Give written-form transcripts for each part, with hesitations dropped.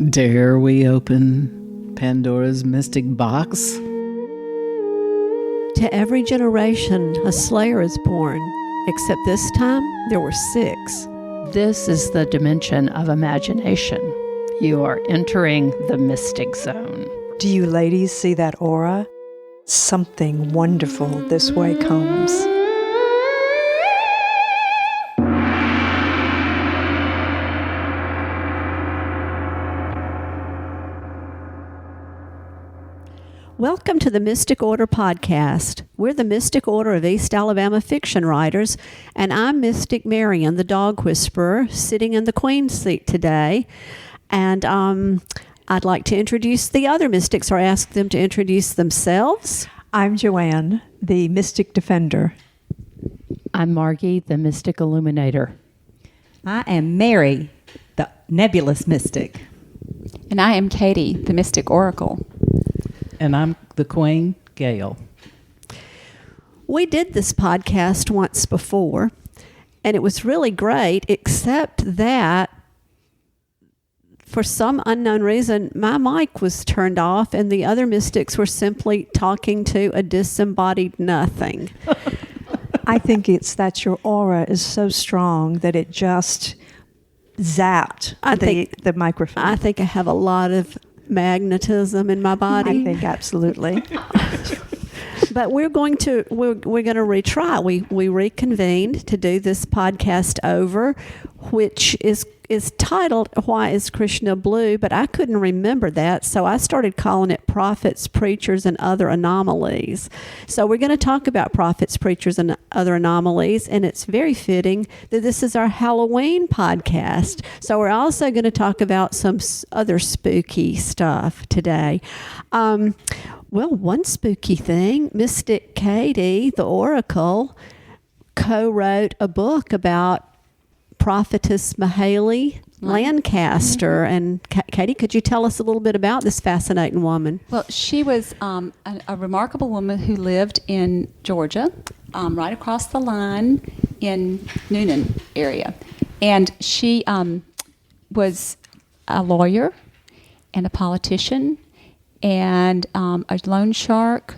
Dare we open Pandora's mystic box? To every generation, a slayer is born, except this time there were 6. This is the dimension of imagination. You are entering the mystic zone. Do you ladies see that aura? Something wonderful this way comes. Welcome to the Mystic Order podcast. We're the Mystic Order of East Alabama fiction writers, and I'm Mystic Marian, the dog whisperer, sitting in the Queen's seat today. And I'd like to introduce the other mystics, or ask them to introduce themselves. I'm Joanne, the Mystic Defender. I'm Margie, the Mystic Illuminator. I am Mary, the Nebulous Mystic. And I am Katie, the Mystic Oracle. And I'm the Queen, Gail. We did this podcast once before, and it was really great, except that for some unknown reason, my mic was turned off, and the other mystics were simply talking to a disembodied nothing. I think it's that your aura is so strong that it just zapped the microphone. I think I have a lot of magnetism in my body. I think absolutely. But we're going to retry. We reconvened to do this podcast over, which is titled "Why is Krishna Blue?" But I couldn't remember that, so I started calling it "Prophets, Preachers, and Other Anomalies." So we're going to talk about prophets, preachers, and other anomalies, and it's very fitting that this is our Halloween podcast. So we're also going to talk about some other spooky stuff today. Well, one spooky thing, Mystic Katie, the Oracle, co-wrote a book about prophetess Mayhayley Lancaster. And Katie, could you tell us a little bit about this fascinating woman? Well, she was a remarkable woman who lived in Georgia, right across the line in Noonan area. And she was a lawyer and a politician and a loan shark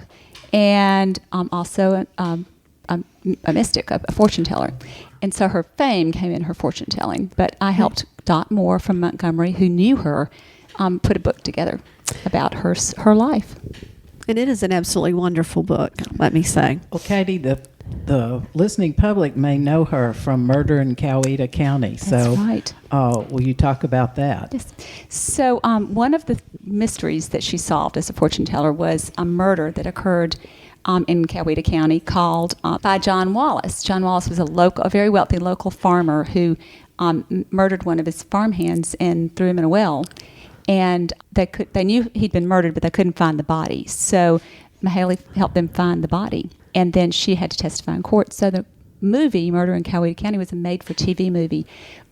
and also a mystic, a fortune teller. And so her fame came in her fortune telling. But I helped Dot Moore from Montgomery, who knew her, put a book together about her life. And it is an absolutely wonderful book, let me say. Well, Katie, the listening public may know her from Murder in Coweta County. So, that's right. Will you talk about that? Yes. So one of the mysteries that she solved as a fortune teller was a murder that occurred in Coweta County called by John Wallace. John Wallace was a very wealthy local farmer who murdered one of his farmhands and threw him in a well. And they knew he'd been murdered, but they couldn't find the body. So Mayhayley helped them find the body. And then she had to testify in court. So the movie, Murder in Coweta County, was a made-for-TV movie.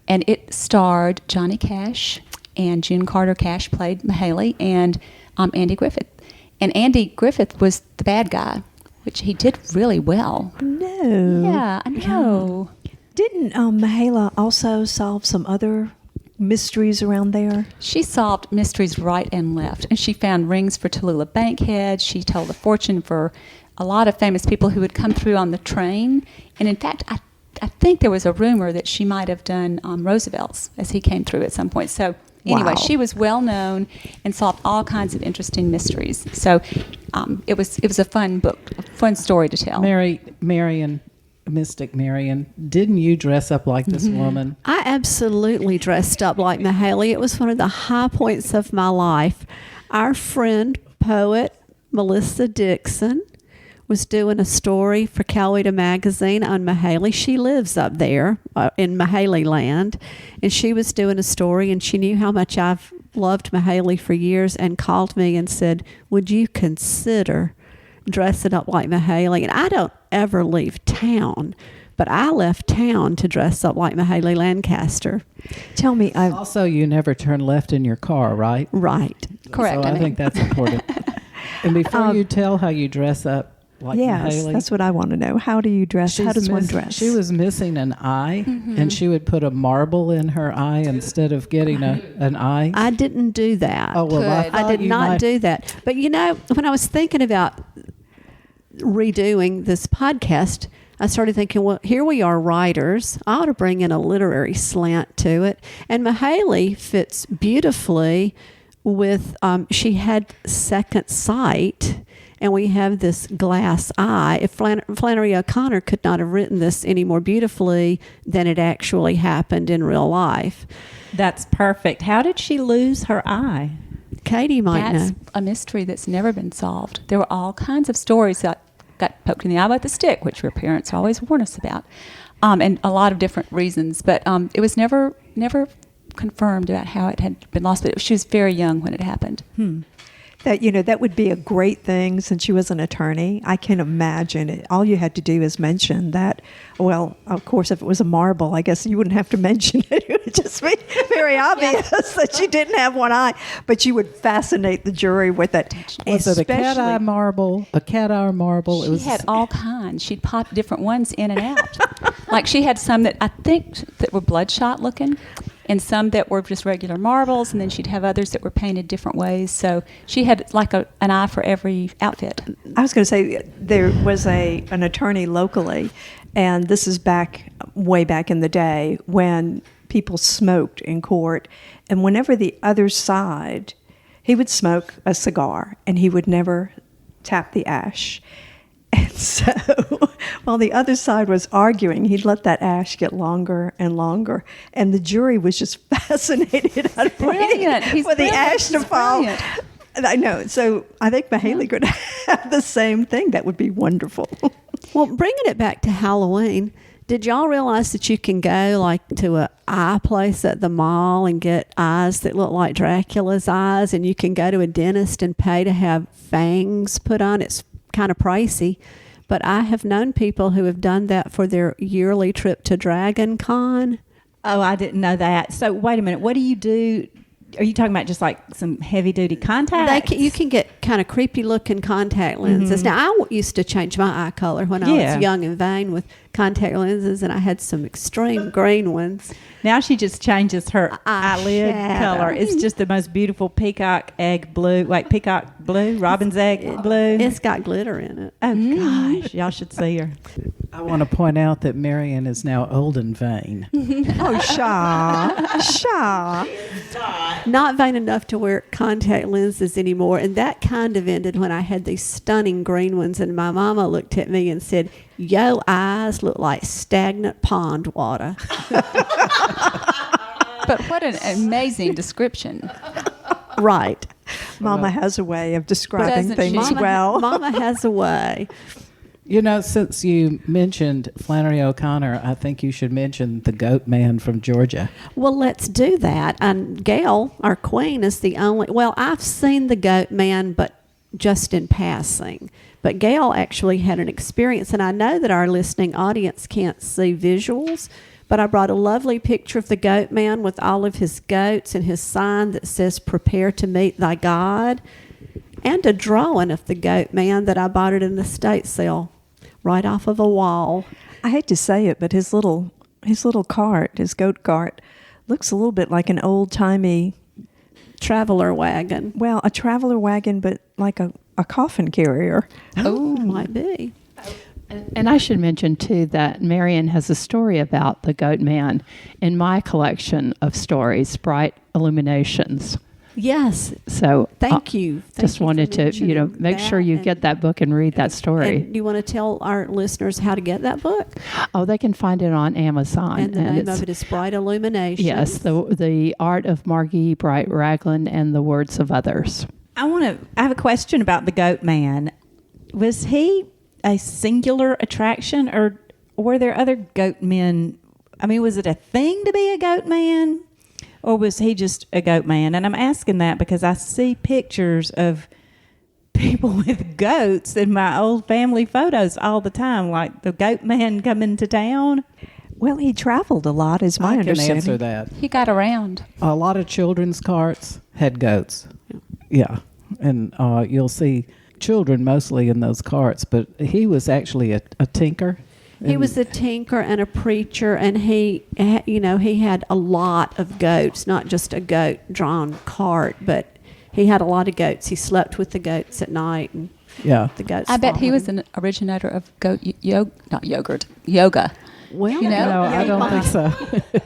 And it starred Johnny Cash, and June Carter Cash played Mayhayley, and Andy Griffith. And Andy Griffith was the bad guy, which he did really well. No. Yeah, I know. Didn't Mayhayley also solve some other mysteries around there? She solved mysteries right and left. And she found rings for Tallulah Bankhead. She told a fortune for a lot of famous people who would come through on the train. And in fact, I think there was a rumor that she might have done Roosevelt's as he came through at some point. So anyway, She was well known and solved all kinds of interesting mysteries. So it was a fun book, a fun story to tell. Marian, Mystic Marian, didn't you dress up like this woman? I absolutely dressed up like Mayhayley. It was one of the high points of my life. Our friend, poet Melissa Dixon, was doing a story for Coweta Magazine on Mayhayley. She lives up there in Mayhayley land, and she was doing a story, and she knew how much I've loved Mayhayley for years and called me and said, would you consider dressing up like Mayhayley? And I don't ever leave town, but I left town to dress up like Mayhayley Lancaster. Tell me, Also, you never turn left in your car, right? Right. Correct. So I think that's important. And before you tell how you dress up like Yes, Mayhayley. that's what I want to know. How do you dress? How does one dress? She was missing an eye, and she would put a marble in her eye instead of getting an eye. I didn't do that. Oh, well, I Good. thought I did you not might- do that. But when I was thinking about redoing this podcast, I started thinking, well, here we are writers. I ought to bring in a literary slant to it. And Mayhayley fits beautifully with, she had second sight, and we have this glass eye. If Flannery O'Connor could not have written this any more beautifully than it actually happened in real life. That's perfect. How did she lose her eye? Katie might That's know. a mystery that's never been solved. There were all kinds of stories that got poked in the eye with a stick, which your parents always warn us about, and a lot of different reasons. But it was never confirmed about how it had been lost. But she was very young when it happened. That would be a great thing since she was an attorney. I can imagine it. All you had to do is mention that. Well, of course, if it was a marble, I guess you wouldn't have to mention it. It would just be very obvious that she didn't have one eye. But you would fascinate the jury with it. Was it a cat eye Especially- marble? A cat eye marble? She had all kinds. She'd pop different ones in and out. Like she had some that I think that were bloodshot looking, and some that were just regular marbles, and then she'd have others that were painted different ways. So she had like an eye for every outfit. I was going to say there was an attorney locally, and this is way back in the day when people smoked in court, and whenever the other side, he would smoke a cigar, and he would never tap the ash. And so while the other side was arguing, he'd let that ash get longer and longer. And the jury was just fascinated out of Brilliant. He's for the brilliant. ash to He's fall. brilliant. And I know. So I think Mayhayley could have the same thing. That would be wonderful. Well, bringing it back to Halloween, did y'all realize that you can go like to a eye place at the mall and get eyes that look like Dracula's eyes, and you can go to a dentist and pay to have fangs put on? It's kind of pricey, but I have known people who have done that for their yearly trip to Dragon Con. Oh, I didn't know that. So wait a minute. What do you do? Are you talking about just like some heavy duty contacts? You can get kind of creepy looking contact lenses. Now, I used to change my eye color when I was young and vain with contact lenses, and I had some extreme green ones. Now she just changes her eyelid Eyeshadow. color. It's just the most beautiful peacock egg blue, like peacock blue, robin's egg blue. It's got glitter in it. Oh gosh, y'all should see her. I want to point out that Marian is now old and vain. Oh, Shaw. Not vain enough to wear contact lenses anymore. And that kind of ended when I had these stunning green ones. And my mama looked at me and said, "Yo eyes look like stagnant pond water." But what an amazing description. Right. Mama has a way of describing Doesn't things she? well. Mama has a way. You know, since you mentioned Flannery O'Connor, I think you should mention the Goat Man from Georgia. Well, let's do that. And Gail, our queen, is the only. Well, I've seen the Goat Man, but just in passing. But Gail actually had an experience, and I know that our listening audience can't see visuals, but I brought a lovely picture of the Goat Man with all of his goats and his sign that says, "Prepare to meet thy God," and a drawing of the Goat Man that I bought at an estate sale right off of a wall. I hate to say it, but his little cart, his goat cart, looks a little bit like an old-timey, Traveler wagon. well, a traveler wagon, but like a coffin carrier. Oh, might be. And I should mention, too, that Marian has a story about the Goat Man in my collection of stories, Bright Illuminations. Yes. So Thank you. Thank just you for wanted to, mentioning make sure you that. get that book and read that story. And you want to tell our listeners how to get that book? Oh, they can find it on Amazon. And the name it's- of it is Bright Illuminations. Yes, the art of Margie Bright Ragland and the words of others. I have a question about the Goat Man. Was he a singular attraction, or were there other goat men? I mean, was it a thing to be a goat man, or was he just a goat man? And I'm asking that because I see pictures of people with goats in my old family photos all the time, like the goat man coming to town. Well, he traveled a lot, is my I can understanding. answer that. He got around. A lot of children's carts had goats. Yeah. And you'll see children mostly in those carts, but he was actually a tinker. He And- was a tinker and a preacher, and he had a lot of goats, not just a goat-drawn cart, but he had a lot of goats. He slept with the goats at night, and Yeah. the goats. I bet he followed was him. an originator of yoga. Well, you know? No, Yeah, I he don't might. think so.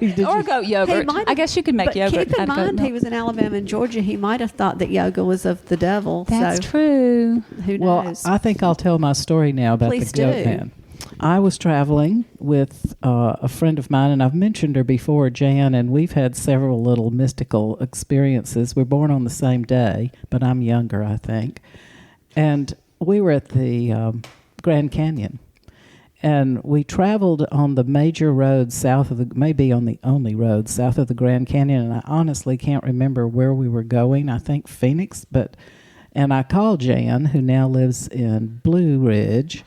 Did Or you- goat yogurt. might I guess you could make but yogurt keep in out of goat mind, milk. he was in Alabama and Georgia. He might have thought that yoga was of the devil. That's so true. who Well, knows? I think I'll tell my story now about Please the goat do. man. I was traveling with a friend of mine, and I've mentioned her before, Jan, and we've had several little mystical experiences. We're born on the same day, but I'm younger, I think. And we were at the Grand Canyon, and we traveled on the major road south of the, maybe on the only road south of the Grand Canyon, and I honestly can't remember where we were going. I think Phoenix, and I called Jan, who now lives in Blue Ridge,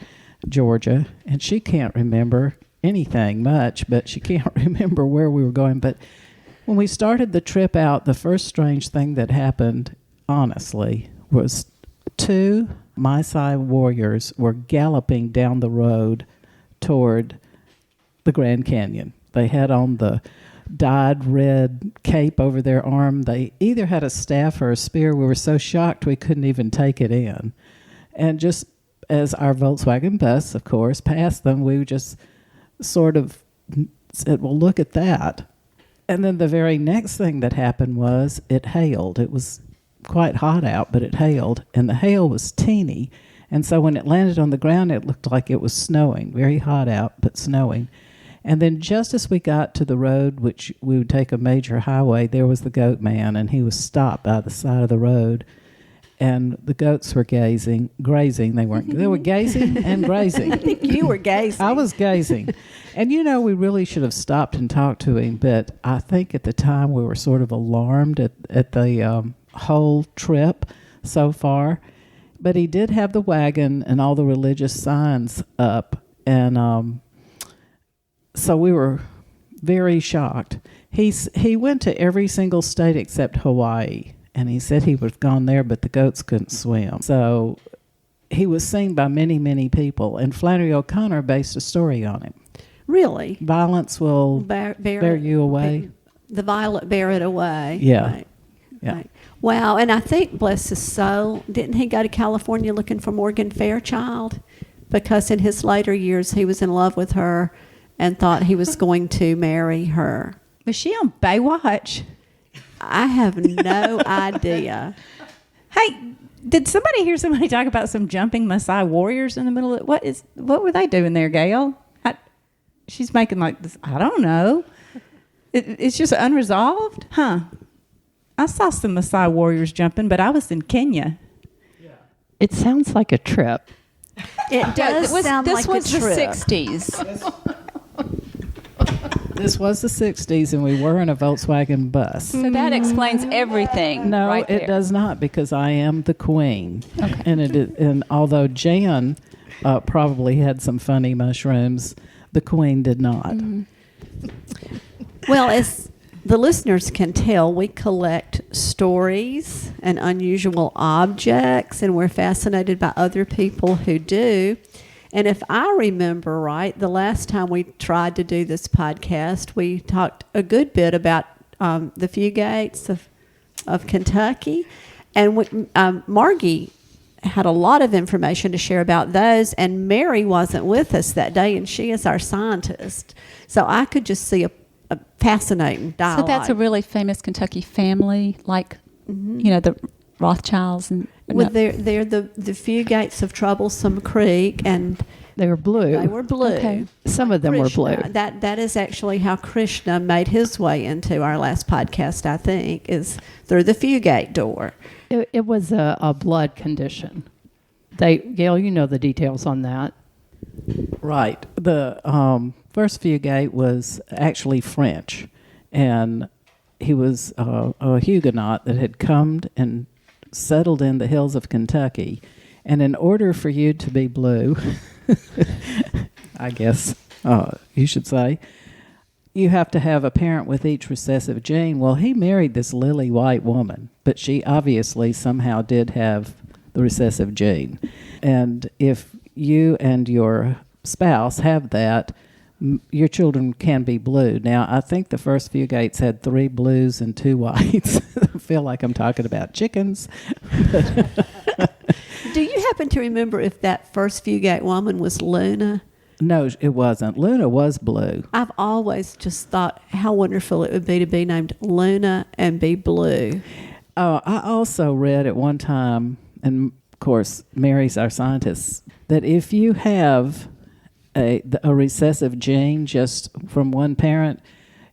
Georgia, and she can't remember anything much, but she can't remember where we were going. But when we started the trip out, the first strange thing that happened, honestly, was two Maasai warriors were galloping down the road toward the Grand Canyon. They had on the dyed red cape over their arm. They either had a staff or a spear. We were so shocked we couldn't even take it in. And just as our Volkswagen bus, of course, passed them, we just sort of said, well, look at that. And then the very next thing that happened was it hailed. It was quite hot out, but it hailed, and the hail was teeny. And so when it landed on the ground, it looked like it was snowing, very hot out, but snowing. And then just as we got to the road, which we would take a major highway, there was the goat man, and he was stopped by the side of the road. And the goats were grazing. They were gazing and grazing. I think you were gazing. I was gazing. And we really should have stopped and talked to him, but I think at the time we were sort of alarmed at the whole trip so far. But he did have the wagon and all the religious signs up, and so we were very shocked. He went to every single state except Hawaii. And he said he would have gone there, but the goats couldn't swim. So he was seen by many, many people. And Flannery O'Connor based a story on him. Really? Violence will Bear you away. The violet bear it away. Yeah. Right. Yeah. Right. Wow. And I think, bless his soul, didn't he go to California looking for Morgan Fairchild? Because in his later years, he was in love with her and thought he was going to marry her. Was she on Baywatch? I have no idea. Hey, did somebody hear somebody talk about some jumping Maasai warriors in the middle of what were they doing there, Gail? She's making like this. I don't know. It's just unresolved, huh? I saw some Maasai warriors jumping, but I was in Kenya. It sounds like a trip. It does sound this like was a the trip. 60s. This was the 60s, and we were in a Volkswagen bus. So that explains everything. No, right it there. does not, because I am the queen. Okay. And although Jan probably had some funny mushrooms, the queen did not. Mm-hmm. Well, as the listeners can tell, we collect stories and unusual objects, and we're fascinated by other people who do. And if I remember right, the last time we tried to do this podcast, we talked a good bit about the Fugates of Kentucky. And Margie had a lot of information to share about those, and Mary wasn't with us that day, and she is our scientist. So I could just see a fascinating dialogue. So that's a really famous Kentucky family, like, the Rothschilds. And Well, they're the Fugates of Troublesome Creek, and They were blue. they were blue. Okay. Some of them were blue. Krishna, that is actually how Krishna made his way into our last podcast, I think, is through the Fugate door. It was a blood condition. Gail, you know the details on that. Right. The first Fugate was actually French, and he was a Huguenot that had come and settled in the hills of Kentucky. And in order for you to be blue, I guess you should say, you have to have a parent with each recessive gene. Well, he married this lily white woman, but she obviously somehow did have the recessive gene. And if you and your spouse have that, your children can be blue. Now, I think the first Fugates had 3 blues and 2 whites. I feel like I'm talking about chickens. Do you happen to remember if that first Fugate woman was Luna? No, it wasn't. Luna was blue. I've always just thought how wonderful it would be to be named Luna and be blue. I also read at one time, and of course, Mary's our scientist, that if you have a recessive gene just from one parent,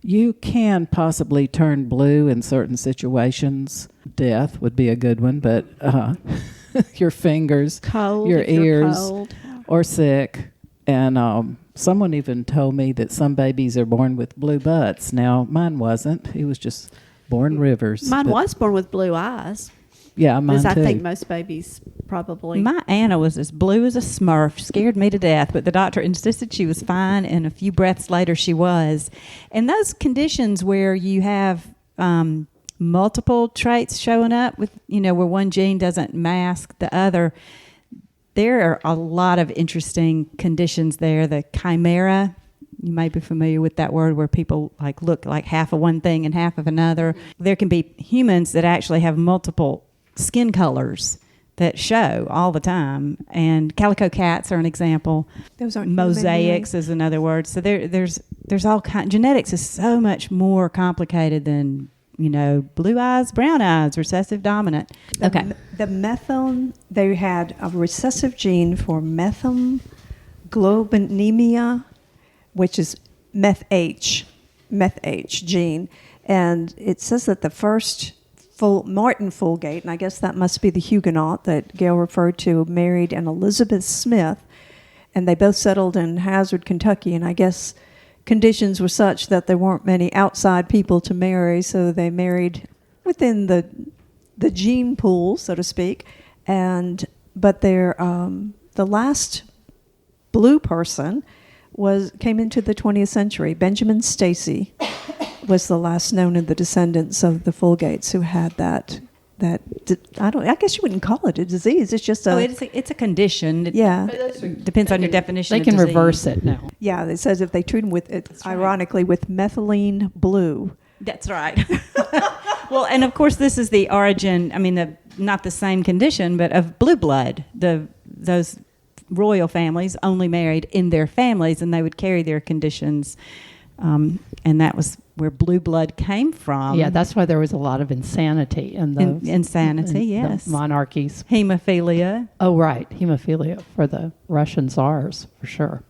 you can possibly turn blue in certain situations. Death would be a good one, but your fingers, Cold, your if you're ears, cold. or sick. And someone even told me that some babies are born with blue butts. Now, mine wasn't. He was just born rivers. Mine but- was born with blue eyes. Yeah, mine As I too. think most babies probably. My Anna was as blue as a Smurf, scared me to death, but the doctor insisted she was fine, and a few breaths later she was. And those conditions where you have multiple traits showing up with, where one gene doesn't mask the other, there are a lot of interesting conditions there. The chimera, you may be familiar with that word, where people look like half of one thing and half of another. There can be humans that actually have multiple skin colors that show all the time, and calico cats are an example. Those aren't Mosaics is another word. So there's all kind. Genetics is so much more complicated than blue eyes, brown eyes, recessive dominant. Okay. The methone, they had a recessive gene for methemoglobinemia, which is meth-H gene. And it says that the first Martin Fulgate, and I guess that must be the Huguenot that Gail referred to, married an Elizabeth Smith, and they both settled in Hazard, Kentucky, and I guess conditions were such that there weren't many outside people to marry, so they married within the gene pool, so to speak. But the last blue person came into the 20th century. Benjamin Stacy was the last known of the descendants of the Fulgates who had that. I guess you wouldn't call it a disease. It's just it's a condition. Yeah. Depends on your definition. They of can disease. reverse it now. Yeah, it says if they treat them with it, ironically, with methylene blue. That's right. Well, and of course, this is the origin. I mean, not the same condition, but of blue blood. Those royal families only married in their families, and they would carry their conditions, and that was where blue blood came from. Yeah, that's why there was a lot of insanity in the insanity. Yes, the monarchies. Hemophilia. Oh, right, hemophilia for the Russian czars for sure.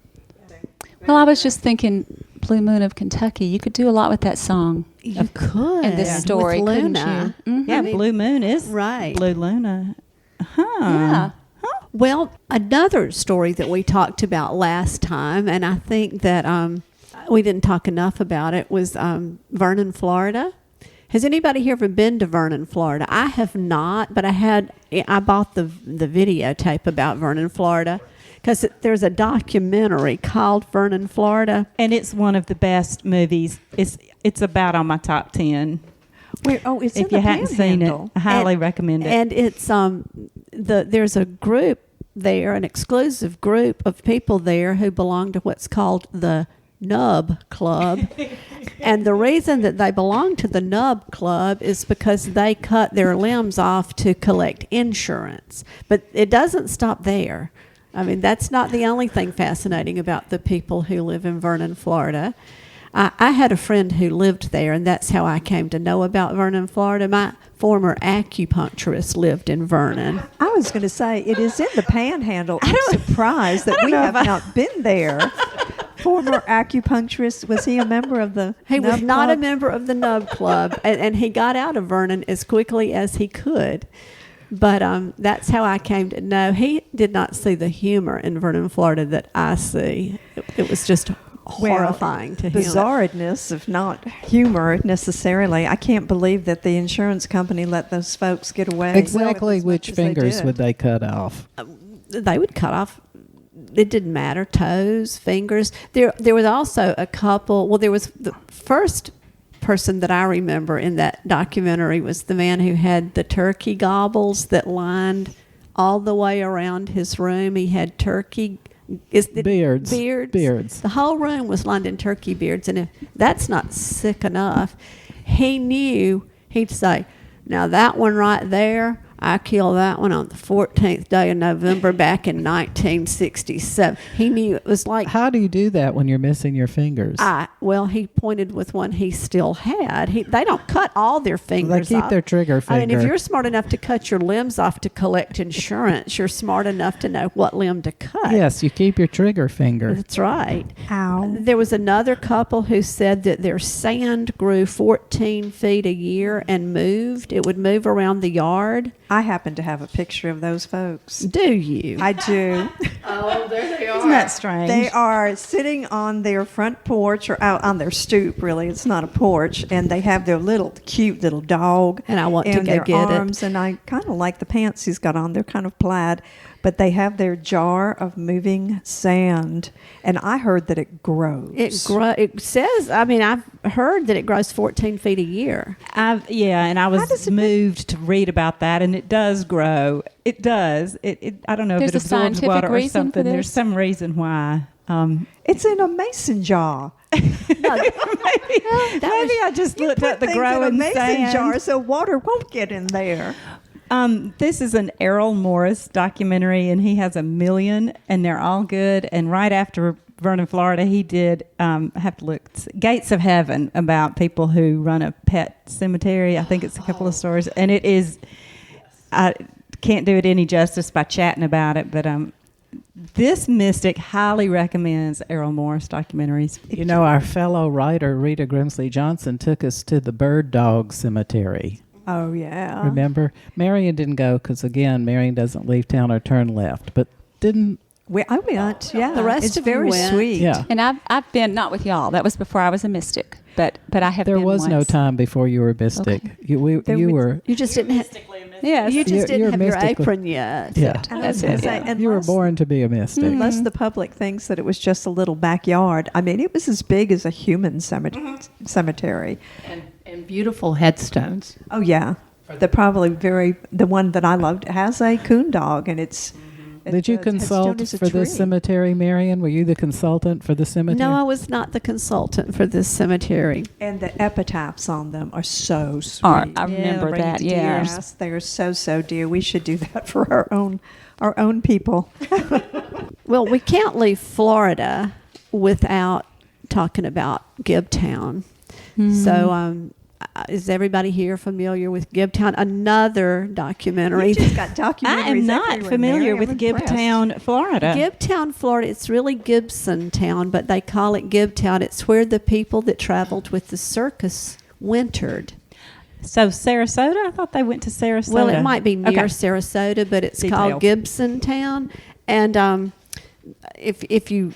Well, I was just thinking, Blue Moon of Kentucky. You could do a lot with that song. You could. And this story, with couldn't Luna. you? Mhm. Yeah, Blue Moon is Right. Blue Luna. Huh. Yeah. Well, another story that we talked about last time, and I think that we didn't talk enough about it, was Vernon, Florida. Has anybody here ever been to Vernon, Florida? I have not, but I bought the videotape about Vernon, Florida, because there's a documentary called Vernon, Florida. And it's one of the best movies. It's about on my top 10. It's If you hadn't seen it, I highly recommend it. And it's there's a group there, an exclusive group of people there who belong to what's called the Nub Club. And the reason that they belong to the Nub Club is because they cut their limbs off to collect insurance. But it doesn't stop there. I mean, that's not the only thing fascinating about the people who live in Vernon, Florida. I had a friend who lived there, and that's how I came to know about Vernon, Florida. My former acupuncturist lived in Vernon. I was going to say, it is in the Panhandle. I'm surprised that we have not been there. Former acupuncturist, was he a member of the He was Nub not a Club? member of the Nub Club, and he got out of Vernon as quickly as he could. But that's how I came to know. He did not see the humor in Vernon, Florida that I see. It was just horrifying to him. Bizarreness, if not humor necessarily. I can't believe that the insurance company let those folks get away. Exactly with as which much as they fingers did. would they cut off? They would cut off. It didn't matter, toes, fingers. There was also a couple. Well, there was the first person that I remember in that documentary was the man who had the turkey gobbles that lined all the way around his room. He had turkey Beards. The whole room was lined in turkey beards. And if that's not sick enough, he knew, he'd say, now that one right there, I killed that one on the 14th day of November back in 1967. He knew it was like... How do you do that when you're missing your fingers? Well, he pointed with one he still had. They don't cut all their fingers They keep off. their trigger finger. I mean, if you're smart enough to cut your limbs off to collect insurance, you're smart enough to know what limb to cut. Yes, you keep your trigger finger. That's right. Ow. There was another couple who said that their sand grew 14 feet a year and moved. It would move around the yard. I happen to have a picture of those folks. Do you? I do. Oh, there they are. Isn't that strange? They are sitting on their front porch or out on their stoop, really. It's not a porch. And they have their cute little dog. And I want to and go their get it. arms, And I kind of like the pants he's got on. They're kind of plaid. But they have their jar of moving sand. And I heard that it grows. It says, I mean, I've heard that it grows 14 feet a year. And I was moved to read about that, and it does grow. It does. I don't know There's if it a absorbs scientific water or reason for something. There's this? some reason why. It's in a mason jar. No, Maybe I just looked at the Things growing in a mason sand. jar so water won't get in there. This is an Errol Morris documentary, and he has 1 million, and they're all good. And right after Vernon, Florida, he did have to look Gates of Heaven about people who run a pet cemetery. I think it's a couple of stories, and it is. I can't do it any justice by chatting about it, but this mystic highly recommends Errol Morris documentaries. You know, our fellow writer, Rita Grimsley Johnson, took us to the Bird Dog Cemetery. Oh, yeah. Remember? Marian didn't go because, again, Marian doesn't leave town or turn left. But I went, yeah. The rest it's of you very went. sweet. Yeah. And I've been, not with y'all, that was before I was a mystic, but I have There been was no once. time before you were a mystic. Okay. You were you just didn't have, Yes. you just You're didn't have your mystical. apron yet. Yeah. And That's I was it, gonna yeah. say, you were unless- born to be a mystic. Unless the public thinks that it was just a little backyard. I mean, it was as big as a human cemetery. And beautiful headstones. Oh, yeah. The one that I loved has a coon dog, and it's... Did you the consult headstone is a for the tree. cemetery, Marian? Were you the consultant for the cemetery? No, I was not the consultant for this cemetery. And the epitaphs on them are so sweet. I remember bring it that, to yeah. Yes, they are so dear. We should do that for our own people. Well, we can't leave Florida without talking about Gibtown. So, is everybody here familiar with Gibtown? Another documentary. You just got documentaries I am not everywhere, familiar Mary. with I'm impressed. Gibtown, Florida. Gibtown, Florida. It's really Gibson Town, but they call it Gibtown. It's where the people that traveled with the circus wintered. So Sarasota? I thought they went to Sarasota. Well, it might be near Okay. Sarasota, but it's Detail. called Gibson Town. And if you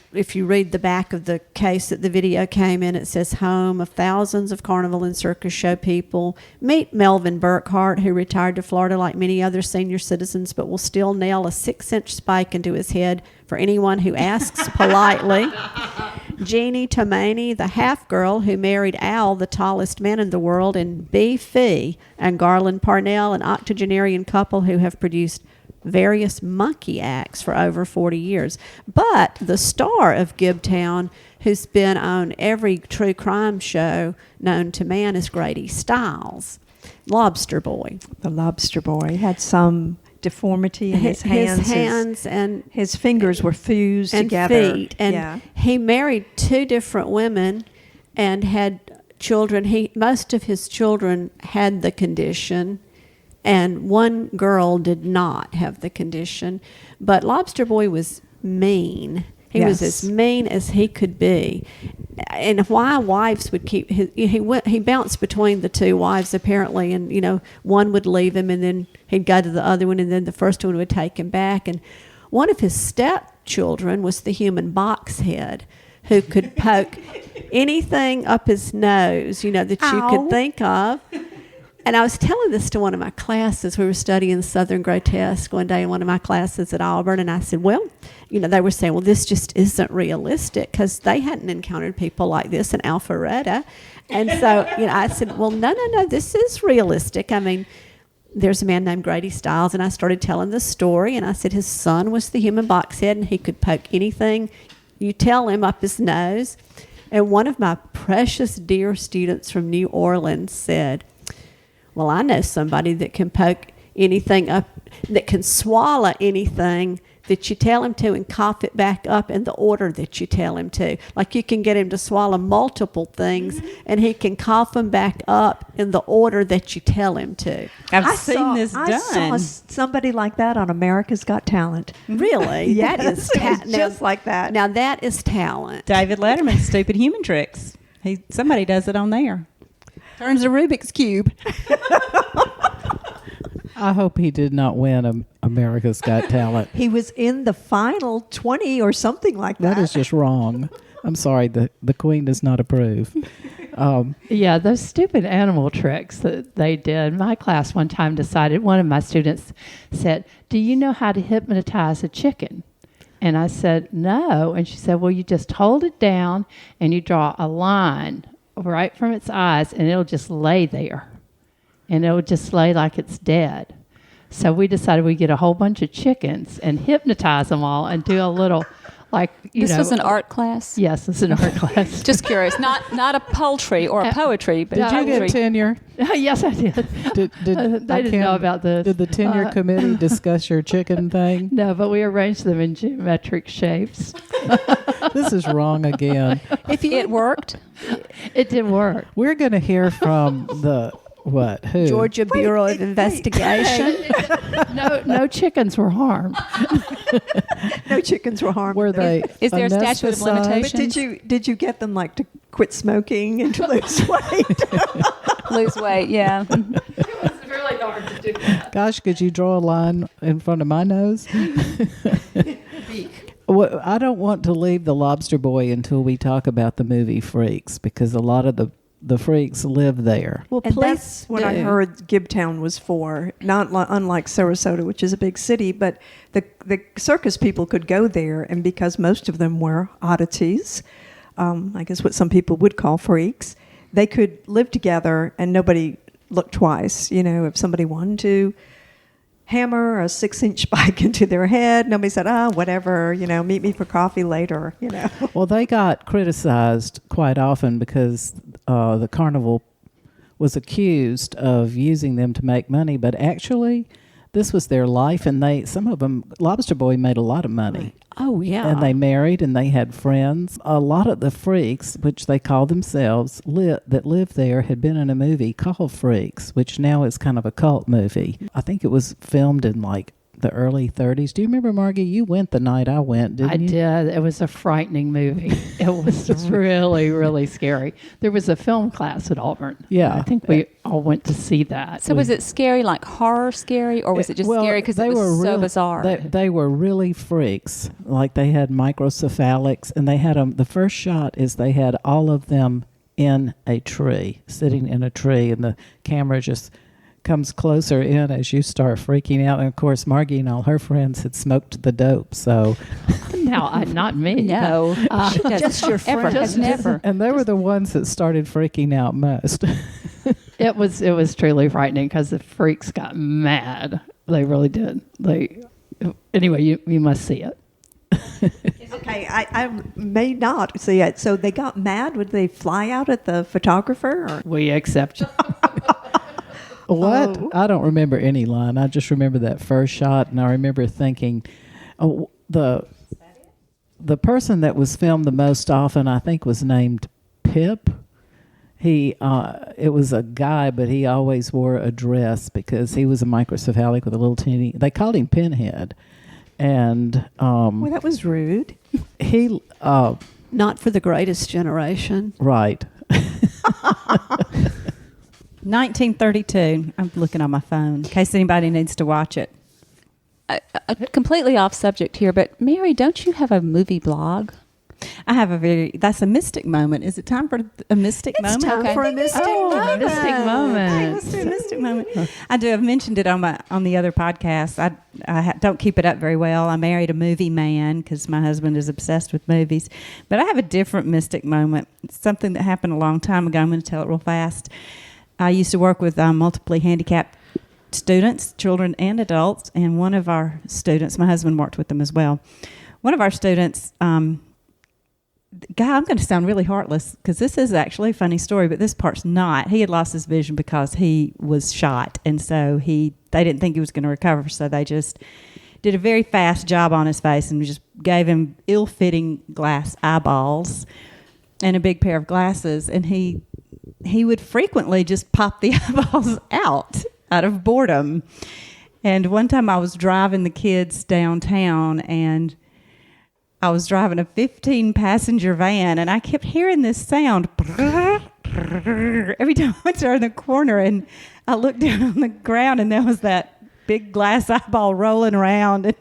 read the back of the case that the video came in, it says home of thousands of carnival and circus show people. Meet Melvin Burkhart, who retired to Florida like many other senior citizens, but will still nail a 6-inch spike into his head for anyone who asks politely. Jeannie Tomaney, the half girl who married Al, the tallest man in the world, and B. Fee and Garland Parnell, an octogenarian couple who have produced various monkey acts for over 40 years. But the star of Gibtown, who's been on every true crime show known to man, is Grady Stiles, Lobster Boy. The lobster boy had some deformity in his hands. His hands and his fingers were fused and together. feet. And yeah. he married 2 different women and had children. Most of his children had the condition, and one girl did not have the condition. But Lobster Boy was mean. He was Yes. as mean as he could be. And why wives would keep he bounced between the 2 wives apparently, and one would leave him and then he'd go to the other one and then the first one would take him back. And one of his stepchildren was the human box head who could poke anything up his nose, that you Ow. could think of. And I was telling this to one of my classes. We were studying Southern Grotesque one day in one of my classes at Auburn. And I said, well, they were saying, well, this just isn't realistic because they hadn't encountered people like this in Alpharetta. And so, I said, well, no, this is realistic. I mean, there's a man named Grady Stiles, and I started telling the story, and I said his son was the human boxhead, and he could poke anything you tell him up his nose. And one of my precious dear students from New Orleans said, well, I know somebody that can poke anything up, that can swallow anything that you tell him to and cough it back up in the order that you tell him to. Like you can get him to swallow multiple things, and he can cough them back up in the order that you tell him to. I've seen this done. I saw somebody like that on America's Got Talent. Really? Yes, That is it was just like that. Now that is talent. David Letterman's Stupid Human Tricks. Somebody does it on there. Turns a Rubik's Cube. I hope he did not win America's Got Talent. He was in the final 20 or something like that. That is just wrong. I'm sorry, the Queen does not approve. Yeah, those stupid animal tricks that they did. My class one time decided, one of my students said, do you know how to hypnotize a chicken? And I said, no. And she said, well, you just hold it down and you draw a line right from its eyes, and it'll just lay there. And it'll just lay like it's dead. So we decided we'd get a whole bunch of chickens and hypnotize them all and do a little, like, This was an art class? Yes, it's an art class. Just curious. Not a poultry or a poetry, but Did you get poetry. tenure? Yes, I did. Did They didn't know about this. Did the tenure committee discuss your chicken thing? No, but we arranged them in geometric shapes. This is wrong again. It worked. It did work. We're going to hear from who? Georgia Bureau of Investigation. No chickens were harmed. No chickens were harmed. Were they? Is there a statute of anesthetized? limitations? But did you get them like to quit smoking and to lose weight? Lose weight, yeah. It's really hard to do that. Gosh, could you draw a line in front of my nose? Well, I don't want to leave the Lobster Boy until we talk about the movie Freaks, because a lot of the freaks live there. Well, And please that's what I do. heard Gibtown was for. Not unlike Sarasota, which is a big city, but the circus people could go there, and because most of them were oddities, I guess what some people would call freaks, they could live together and nobody looked twice. You know, if somebody wanted to hammer a 6-inch spike into their head, nobody said, whatever, meet me for coffee later, Well, they got criticized quite often because the carnival was accused of using them to make money, but actually this was their life, and some of them, Lobster Boy made a lot of money. Oh, yeah. And they married and they had friends. A lot of the freaks, which they call themselves, that lived there had been in a movie called Freaks, which now is kind of a cult movie. I think it was filmed in like the early 30s. Do you remember, Margie? You went the night I went, didn't you? I did. It was a frightening movie. It was really, really scary. There was a film class at Auburn. Yeah. I think we all went to see that. So was it scary, like horror scary, or was it just scary because it was so bizarre? They were really freaks. Like they had microcephalics, and they had them. The first shot is they had all of them in a tree, sitting in a tree, and the camera just comes closer in as you start freaking out. And of course, Margie and all her friends had smoked the dope, so Now, not me. No, she doesn't. just your Ever friend. has never. and they were the ones that started freaking out most. It was truly frightening because the freaks got mad. They really did. Anyway, you must see it. Okay, I may not see it. So they got mad. Would they fly out at the photographer? Or? We accept you. What? I don't remember any line. I just remember that first shot, and I remember thinking, the person that was filmed the most often, I think, was named Pip. It was a guy, but he always wore a dress because he was a microcephalic with a little teeny. They called him Pinhead, and Well, that was rude. he Not for the greatest generation. right. 1932. I'm looking on my phone in case anybody needs to watch it. Completely off subject here, but Mary, don't you have a movie blog? I have that's a mystic moment. Is it time for a mystic moment? It's time for a mystic moment. Mystic Hey, moment. let's do a mystic moment. I do. I've mentioned it on the other podcast. I don't keep it up very well. I married a movie man because my husband is obsessed with movies. But I have a different mystic moment. It's something that happened a long time ago. I'm going to tell it real fast. I used to work with multiply handicapped students, children and adults, and one of our students, my husband worked with them as well. One of our students, God, I'm going to sound really heartless because this is actually a funny story, but this part's not. He had lost his vision because he was shot, and so they didn't think he was going to recover, so they just did a very fast job on his face and just gave him ill-fitting glass eyeballs and a big pair of glasses, and he would frequently just pop the eyeballs out of boredom. And one time I was driving the kids downtown, and I was driving a 15-passenger van, and I kept hearing this sound every time I turned the corner, and I looked down on the ground, and there was that big glass eyeball rolling around. And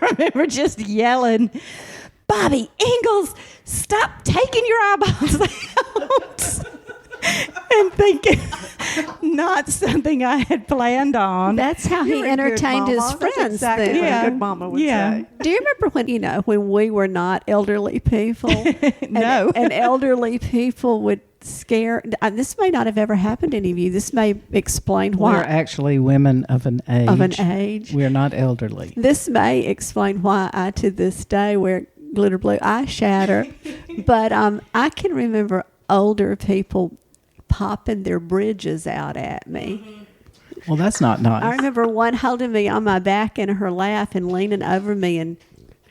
I remember just yelling, "Bobby Ingalls, stop taking your eyeballs out!" and thinking, not something I had planned on. That's how he entertained his friends. That's exactly then. what a good mama would say. Do you remember when we were not elderly people? No. And elderly people would scare. This may not have ever happened to any of you. This may explain why. We're actually women of an age. We're not elderly. This may explain why I, to this day, wear glitter blue eyeshadow. But I can remember older people popping their bridges out at me. Well, that's not nice. I remember one holding me on my back in her lap and leaning over me and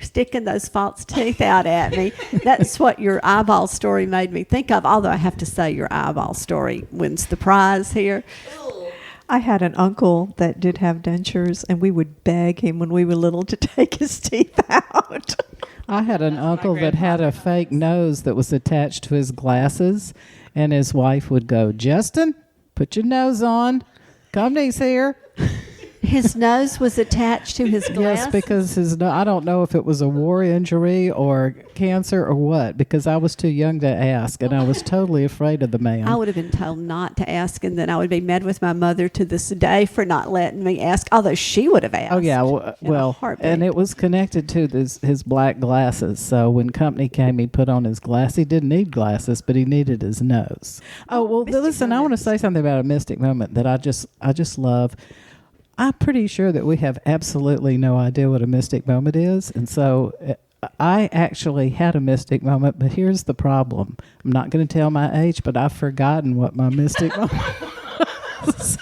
sticking those false teeth out at me. That's what your eyeball story made me think of, although I have to say your eyeball story wins the prize here. I had an uncle that did have dentures, and we would beg him when we were little to take his teeth out. I had an uncle that had a fake nose that was attached to his glasses, and his wife would go, "Justin, put your nose on. Company's here." His nose was attached to his glass? Yes, because I don't know if it was a war injury or cancer or what, because I was too young to ask, and I was totally afraid of the man. I would have been told not to ask, and then I would be mad with my mother to this day for not letting me ask, although she would have asked. Oh, yeah. in a Well, heartbeat. and it was connected to his black glasses. So when company came, he put on his glass. He didn't need glasses, but he needed his nose. Oh, well, listen, I want to say something about a mystic moment that I just love. I'm pretty sure that we have absolutely no idea what a mystic moment is. And so I actually had a mystic moment, but here's the problem. I'm not going to tell my age, but I've forgotten what my mystic moment was.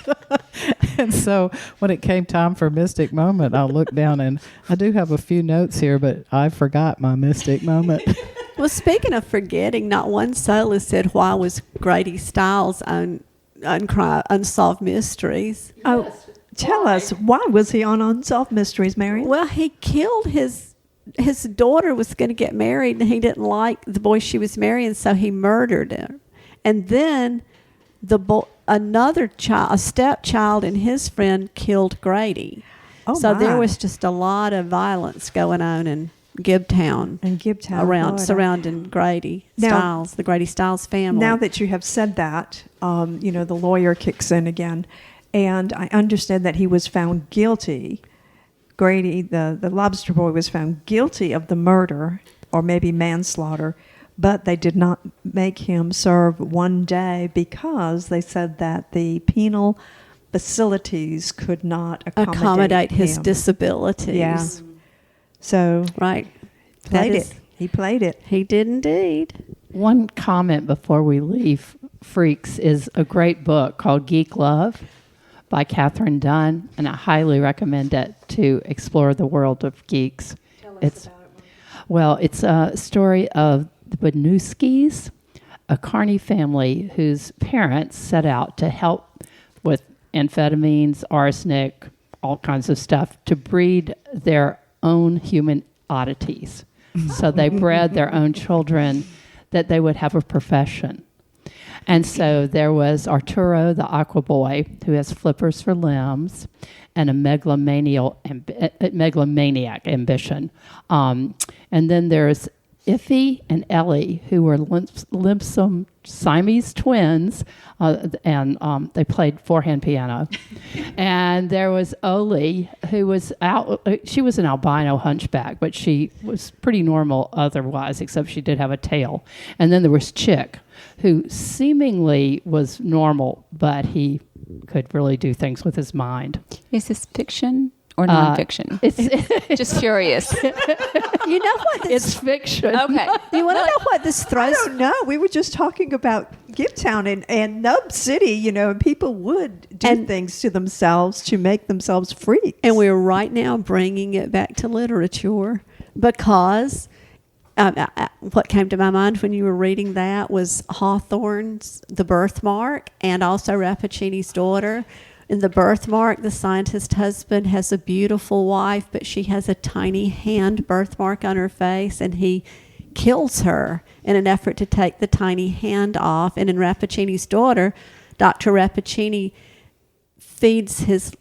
And so when it came time for mystic moment, I looked down, and I do have a few notes here, but I forgot my mystic moment. Well, speaking of forgetting, not one soul has said why was Grady Stiles on Unsolved Mysteries. Oh, tell us, why was he on Unsolved Mysteries, Marian? Well, he killed his daughter was going to get married, and he didn't like the boy she was marrying, so he murdered her. And then another child, a stepchild, and his friend killed Grady. Oh, so my. there was just a lot of violence going on in Gibtown. Surrounding Grady Stiles, the Grady Stiles family. Now that you have said that, the lawyer kicks in again. And I understand that he was found guilty. Grady, the lobster boy, was found guilty of the murder, or maybe manslaughter, but they did not make him serve 1 day because they said that the penal facilities could not accommodate his him. disabilities. Yeah. So right. He played it. He did indeed. One comment before we leave Freaks is a great book called Geek Love by Catherine Dunn, and I highly recommend it to explore the world of geeks. Tell us about it. Well, it's a story of the Banuskis, a carny family whose parents set out to help with amphetamines, arsenic, all kinds of stuff, to breed their own human oddities. So they bred their own children that they would have a profession. And so there was Arturo, the aqua boy, who has flippers for limbs and a megalomaniac ambition. And then there's Iffy and Ellie, who were limpsome Siamese twins, and they played four-hand piano. And there was Oli, who was she was an albino hunchback, but she was pretty normal otherwise, except she did have a tail. And then there was Chick, who seemingly was normal, but he could really do things with his mind. Is this fiction or nonfiction? It's Just curious. You know what? it's fiction. Okay. You want to know what this I throws? don't know. We were just talking about Gibtown and Nub City, and people would do things to themselves to make themselves freaks. And we're right now bringing it back to literature because what came to my mind when you were reading that was Hawthorne's The Birthmark and also Rappaccini's Daughter. In The Birthmark, the scientist husband has a beautiful wife, but she has a tiny hand birthmark on her face, and he kills her in an effort to take the tiny hand off. And in Rappaccini's Daughter, Dr. Rappaccini feeds his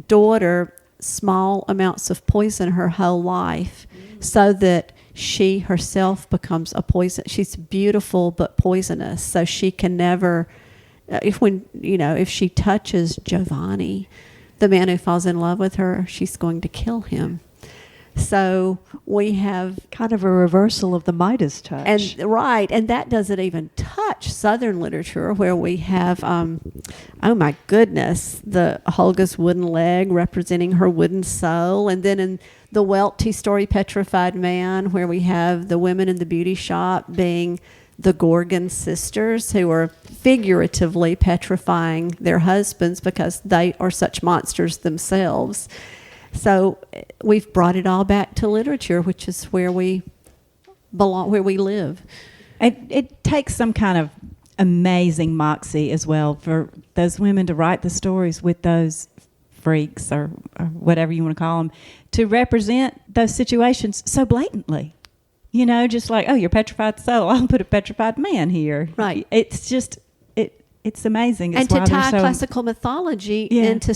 daughter small amounts of poison her whole life so that she herself becomes a poison. She's beautiful but poisonous, so she can never... if she touches Giovanni, the man who falls in love with her, she's going to kill him. So we have kind of a reversal of the Midas touch. and that doesn't even touch Southern literature, where we have, oh my goodness, the Holga's wooden leg representing her wooden soul, and then in the Welty story, Petrified Man, where we have the women in the beauty shop being the Gorgon sisters, who are figuratively petrifying their husbands because they are such monsters themselves. So we've brought it all back to literature, which is where we belong, where we live. It takes some kind of amazing moxie as well for those women to write the stories with those freaks or whatever you want to call them, to represent those situations so blatantly. Just like, oh, you're petrified soul, I'll put a petrified man here. Right. It's just, it's amazing. And to tie classical mythology into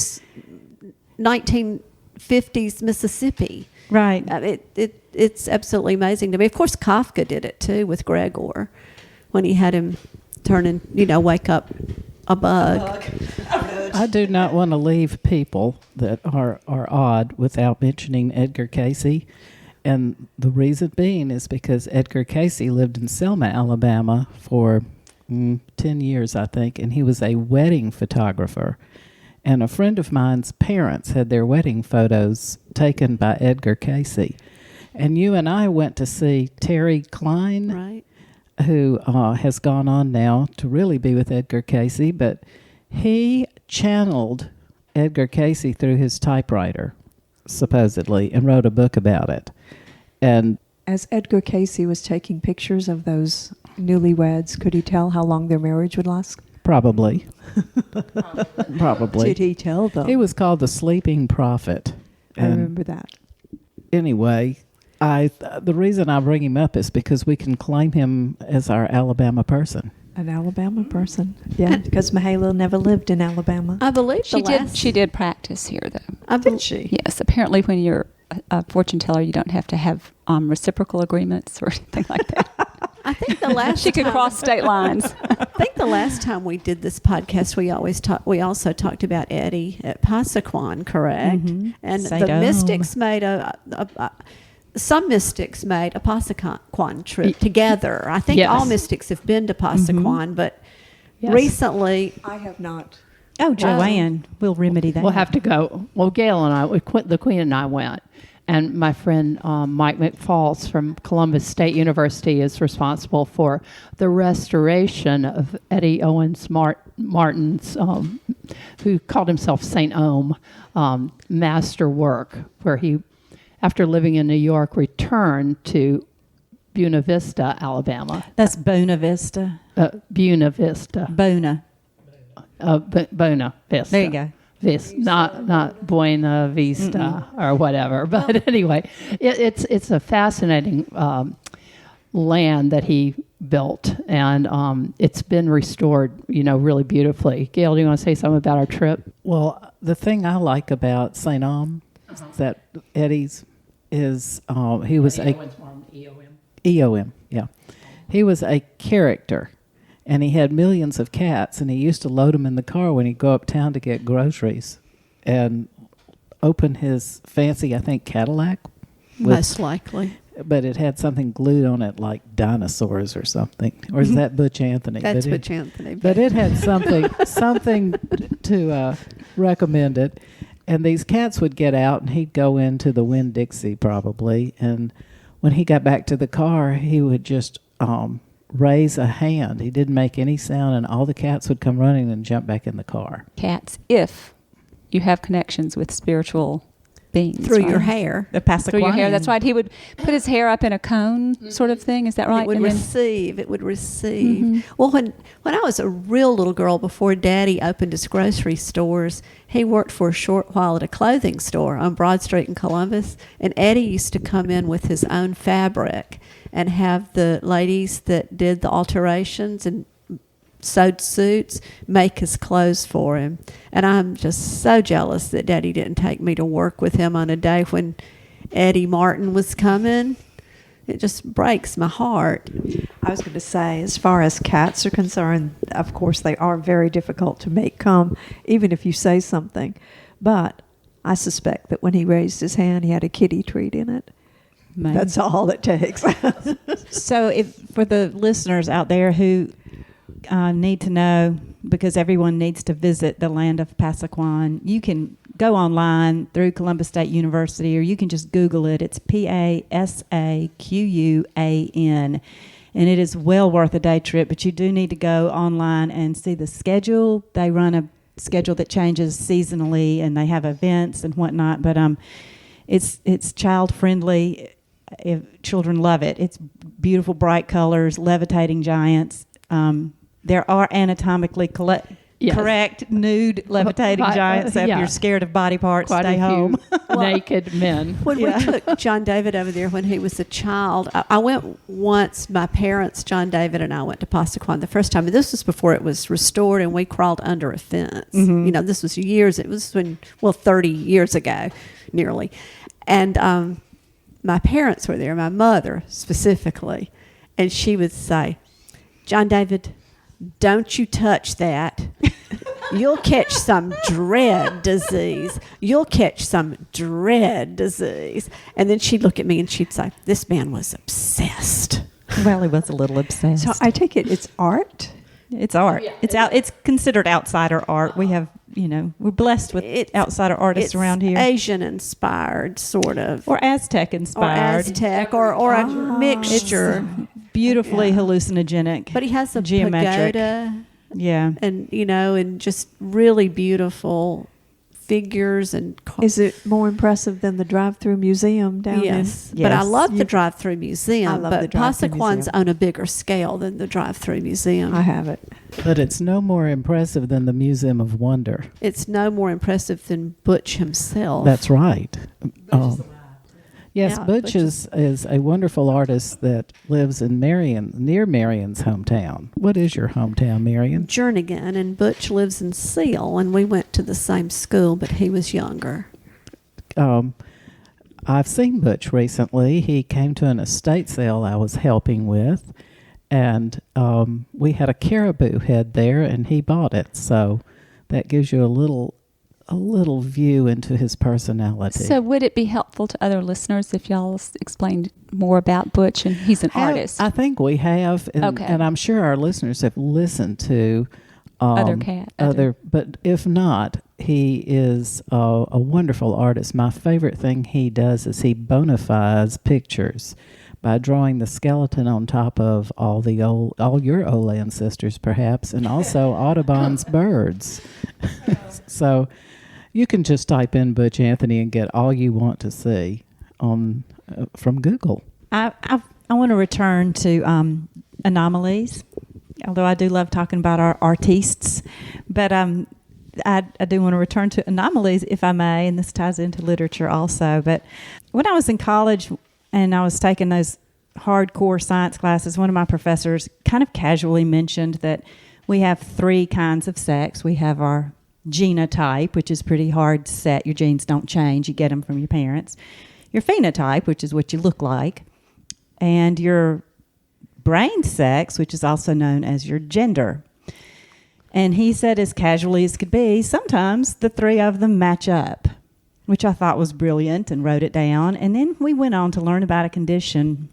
1950s Mississippi. Right. It's absolutely amazing to me. Of course, Kafka did it too with Gregor when he had him wake up a bug. I do not want to leave people that are odd without mentioning Edgar Cayce. And the reason being is because Edgar Cayce lived in Selma, Alabama for 10 years, I think, and he was a wedding photographer. And a friend of mine's parents had their wedding photos taken by Edgar Cayce. And you and I went to see Terry Klein, Right. who has gone on now to really be with Edgar Cayce, but he channeled Edgar Cayce through his typewriter, supposedly, and wrote a book about it. And as Edgar Cayce was taking pictures of those newlyweds, could he tell how long their marriage would last? Probably. Probably. Did he tell them? He was called the Sleeping Prophet. I remember that. Anyway, the reason I bring him up is because we can claim him as our Alabama person. An Alabama person. Yeah, because Mayhayley never lived in Alabama. I believe She did practice here, though. Did she? Yes. Apparently, when you're a fortune teller, you don't have to have reciprocal agreements or anything like that. I think the last She could cross state lines. I think the last time we did this podcast, we also talked about Eddie at Passaquan, correct? Mm-hmm. And Say the dome. mystics made some mystics made a Passaquan trip together. I think Yes. all mystics have been to Passaquan, but Yes. recently, I have not. Oh, Joanne, we'll remedy that. We'll have to go. Well, Gail and I, the Queen and I went. And my friend Mike McFalls from Columbus State University is responsible for the restoration of Eddie Owens Martin's, who called himself St. Ohm, master work, where he, after living in New York, returned to Buena Vista, Alabama. That's Buena Vista. Buena Vista. Buena. Buena Vista. There you go. Not Buena Vista or whatever. But anyway, it's a fascinating land that he built, and it's been restored, really beautifully. Gail, do you want to say something about our trip? Well, the thing I like about St. Ohm, that Eddie's, is he was EOM, yeah. He was a character. And he had millions of cats, and he used to load them in the car when he'd go uptown to get groceries and open his fancy, I think, Cadillac. most likely. but it had something glued on it like dinosaurs or something. Or is that Butch Anthony? That's Butch Anthony. But it had something to recommend it. And these cats would get out, and he'd go into the Winn-Dixie probably. And when he got back to the car, he would just raise a hand. He didn't make any sound, and all the cats would come running and jump back in the car. Cats, if you have connections with spiritual beings. Through right? your hair. The Passaquanian. Through your hair, that's right. He would put his hair up in a cone sort of thing. Is that right? It would And then- receive. It would receive. Well, when I was a real little girl, before Daddy opened his grocery stores, he worked for a short while at a clothing store on Broad Street in Columbus. And Eddie used to come in with his own fabric and have the ladies that did the alterations and sewed suits make his clothes for him. And I'm just so jealous that Daddy didn't take me to work with him on a day when Eddie Martin was coming. It just breaks my heart. I was going to say, as far as cats are concerned, of course, they are very difficult to make come, even if you say something. But I suspect that when he raised his hand, he had a kitty treat in it. Maybe. That's all it takes. So, if for the listeners out there who need to know, because everyone needs to visit the land of Passaquan, you can go online through Columbus State University, or you can just Google it. It's Passaquan, and it is well worth a day trip. But you do need to go online and see the schedule. They run a schedule that changes seasonally, and they have events and whatnot. But it's child friendly. If children love it. It's beautiful, bright colors, levitating giants. There are anatomically correct nude levitating giants. So if yeah. you're scared of body parts, Quite stay a few home. naked men. When we took John David over there when he was a child, I went once. My parents, John David and I, went to Passaquan the first time. And this was before it was restored, and we crawled under a fence. Mm-hmm. You know, this was years. It was 30 years ago, nearly. And my parents were there, my mother specifically, and she would say, "John David, don't you touch that. You'll catch some dread disease. You'll catch some dread disease." And then she'd look at me and she'd say, "This man was obsessed." Well, he was a little obsessed. So I take it it's art? It's art. It's considered outsider art. We have, we're blessed with outsider artists around here. Asian inspired, sort of. Or Aztec Or inspired. Aztec, or a mixture. Beautifully hallucinogenic. But he has a geometric. pagoda. Yeah. And, and just really beautiful figures. And Is it more impressive than the drive-through museum down yes. in? But I Yes. love the drive-through museum. I love but the drive-through Passaquan's museum. on a bigger scale than the drive-through museum. I have it. But it's no more impressive than the Museum of Wonder. It's no more impressive than Butch himself. That's right. Yes, Yeah, Butch Butch is a wonderful artist that lives in Marian, near Marian's hometown. What is your hometown, Marian? Jernigan, and Butch lives in Seal, and we went to the same school, but he was younger. I've seen Butch recently. He came to an estate sale I was helping with, and we had a caribou head there, and he bought it. So that gives you a little view into his personality. So would it be helpful to other listeners if y'all explained more about Butch? And he's an artist. I think we have, and, Okay. and I'm sure our listeners have listened to but if not, he is a wonderful artist. My favorite thing he does is he bona fides pictures by drawing the skeleton on top of all your old ancestors, perhaps, and also Audubon's birds. So you can just type in Butch Anthony and get all you want to see from Google. I want to return to anomalies, although I do love talking about our artistes. But I do want to return to anomalies, if I may, and this ties into literature also. But when I was in college and I was taking those hardcore science classes, one of my professors kind of casually mentioned that we have 3 kinds of sex. We have our genotype, which is pretty hard set. Your genes don't change. You get them from your parents. Your phenotype, which is what you look like. And your brain sex, which is also known as your gender. And he said, as casually as could be, sometimes the 3 of them match up. which I thought was brilliant and wrote it down. And then we went on to learn about a condition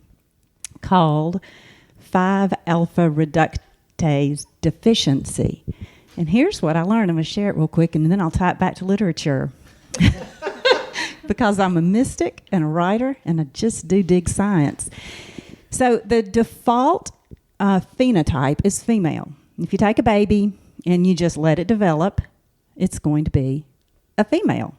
called 5-alpha reductase deficiency. And here's what I learned. I'm going to share it real quick, and then I'll tie it back to literature. Because I'm a mystic and a writer, and I just do dig science. So the default phenotype is female. If you take a baby and you just let it develop, it's going to be a female.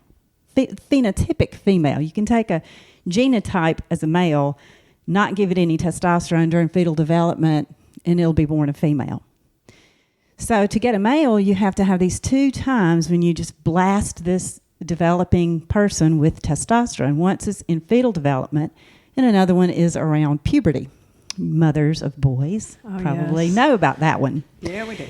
Phenotypic female. You can take a genotype as a male, not give it any testosterone during fetal development, and it'll be born a female. So to get a male, you have to have these 2 times when you just blast this developing person with testosterone. Once it's in fetal development, and another one is around puberty. Mothers of boys probably know about that one. Yeah, we do.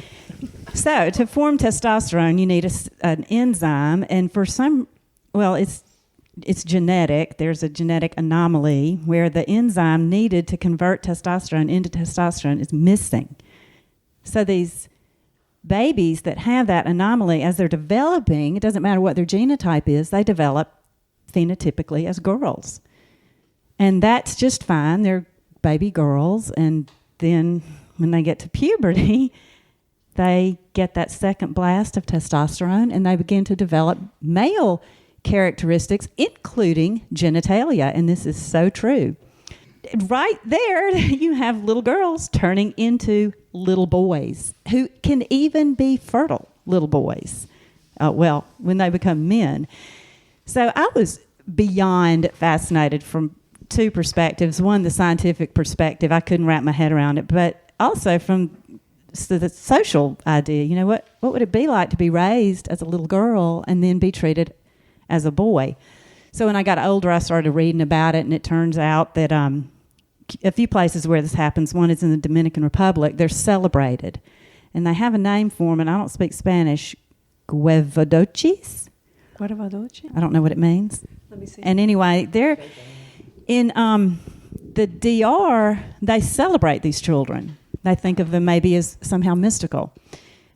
So to form testosterone, you need an enzyme, and for some, well, it's genetic. There's a genetic anomaly where the enzyme needed to convert testosterone into testosterone is missing. So these babies that have that anomaly, as they're developing, it doesn't matter what their genotype is, they develop phenotypically as girls. And that's just fine. They're baby girls. And then when they get to puberty, they get that second blast of testosterone and they begin to develop male characteristics, including genitalia. And this is so true. Right there, you have little girls turning into little boys who can even be fertile little boys. When they become men. So I was beyond fascinated from 2 perspectives. One, the scientific perspective. I couldn't wrap my head around it. But also from the social idea. You know, what would it be like to be raised as a little girl and then be treated as a boy? So when I got older, I started reading about it, and it turns out that a few places where this happens, one is in the Dominican Republic, they're celebrated. And they have a name for them, and I don't speak Spanish. Guevadochis? Guevadochis? I don't know what it means. Let me see. And anyway, they're in the DR, they celebrate these children. They think of them maybe as somehow mystical.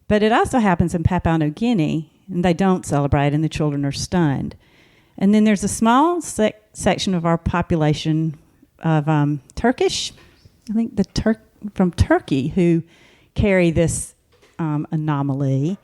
But it also happens in Papua New Guinea, and they don't celebrate, and the children are stunned. And then there's a small section of our population of Turkish, I think from Turkey, who carry this anomaly.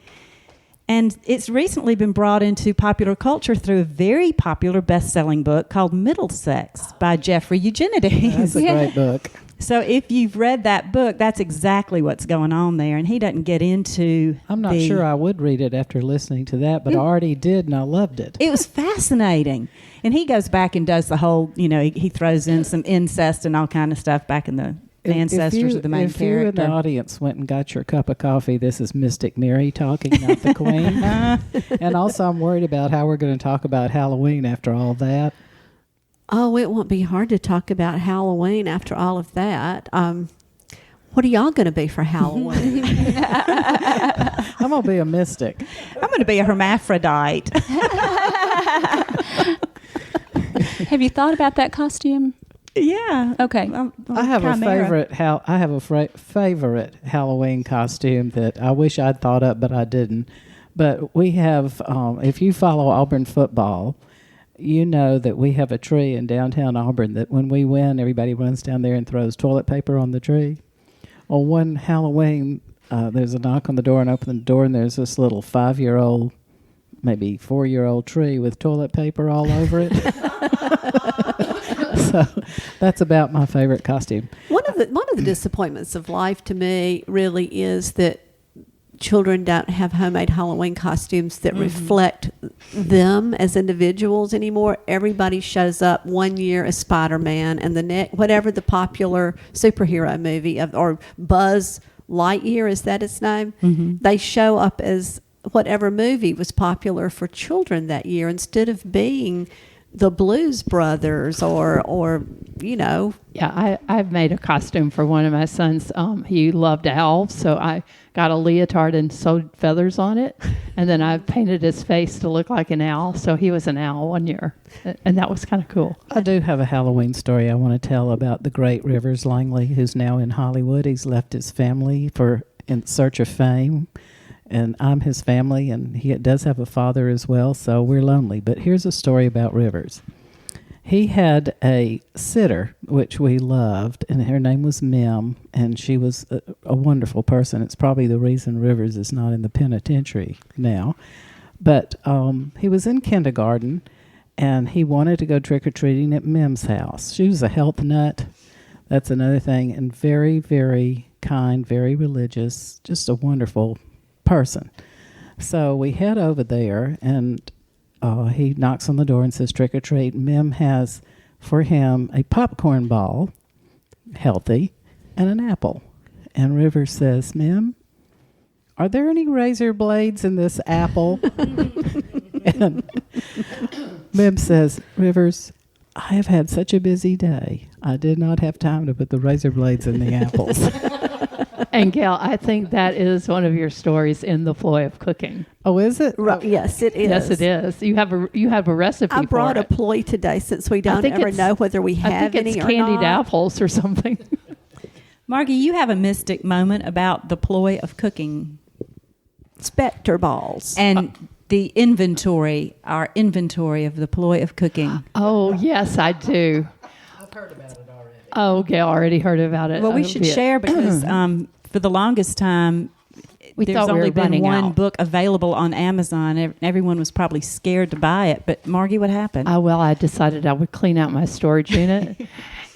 And it's recently been brought into popular culture through a very popular best-selling book called Middlesex by Jeffrey Eugenides. That's a great book. So if you've read that book, that's exactly what's going on there. And he doesn't get into I'm not sure I would read it after listening to that, but I already did, and I loved it. It was fascinating. And he goes back and does the whole, he throws in some incest and all kind of stuff back in the ancestors of the main character. If you in the audience went and got your cup of coffee, this is Mystic Mary talking, not the Queen. And also I'm worried about how we're going to talk about Halloween after all that. Oh, it won't be hard to talk about Halloween after all of that. What are y'all going to be for Halloween? I'm going to be a mystic. I'm going to be a hermaphrodite. Have you thought about that costume? Yeah. Okay. I have Chimera. a favorite Halloween costume that I wish I'd thought up, but I didn't. But we have, if you follow Auburn football, you know that we have a tree in downtown Auburn that when we win, everybody runs down there and throws toilet paper on the tree. On one Halloween, there's a knock on the door and open the door, and there's this little 5-year-old, maybe 4-year-old tree with toilet paper all over it. So that's about my favorite costume. One of the disappointments of life to me really is that children don't have homemade Halloween costumes that reflect them as individuals anymore. Everybody shows up one year as Spider-Man, and the next, whatever the popular superhero movie or Buzz Lightyear, is that its name? Mm-hmm. They show up as whatever movie was popular for children that year, instead of being the Blues Brothers or Yeah, I've made a costume for one of my sons. He loved owls, so I got a leotard and sewed feathers on it, and then I painted his face to look like an owl, so he was an owl one year, and that was kind of cool. I do have a Halloween story I want to tell about the great Rivers Langley, who's now in Hollywood. He's left his family in search of fame, And I'm his family, and he does have a father as well, so we're lonely. But here's a story about Rivers. He had a sitter, which we loved, and her name was Mim, and she was a wonderful person. It's probably the reason Rivers is not in the penitentiary now. But he was in kindergarten, and he wanted to go trick-or-treating at Mim's house. She was a health nut. That's another thing, and very, very kind, very religious, just a wonderful person. So we head over there, and he knocks on the door and says, trick or treat. Mim has for him a popcorn ball, healthy, and an apple. And Rivers says, Mim, are there any razor blades in this apple? And Mim says, Rivers, I have had such a busy day. I did not have time to put the razor blades in the apples. And Gail, I think that is one of your stories in the ploy of cooking. Oh, is it? Yes, it is. Yes, it is. You have a recipe I brought for a it. ploy today since we don't ever know whether we have I think any it's or candied not. apples or something. Margie, you have a mystic moment about the ploy of cooking Spectre balls. and the our inventory of the ploy of cooking. Oh, yes, I do. I've heard about it already. Oh, Gail already heard about it. Well, we Oh, should yeah. share because for the longest time, We there's thought we only were been running one out. book available on Amazon. Everyone was probably scared to buy it. But Margie, what happened? Well, I decided I would clean out my storage unit,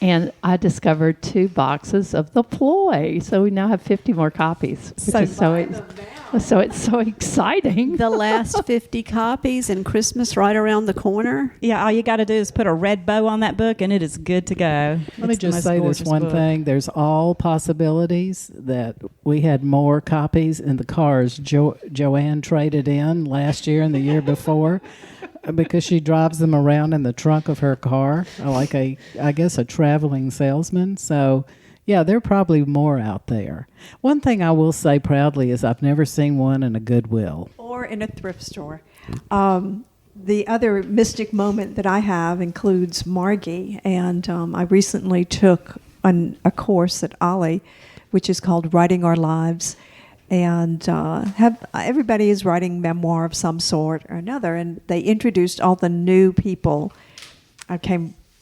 and I discovered 2 boxes of the ploy. So we now have 50 more copies. So it's so exciting. The last 50 copies and Christmas right around the corner. Yeah, all you got to do is put a red bow on that book, and it is good to go. Let me just say this one thing. There's all possibilities that we had more copies in the cars Joanne traded in last year and the year before because she drives them around in the trunk of her car like I guess a traveling salesman. So, yeah, there are probably more out there. One thing I will say proudly is I've never seen one in a Goodwill. Or in a thrift store. The other mystic moment that I have includes Margie, and I recently took a course at Ollie, which is called Writing Our Lives, and everybody is writing memoir of some sort or another, and they introduced all the new people.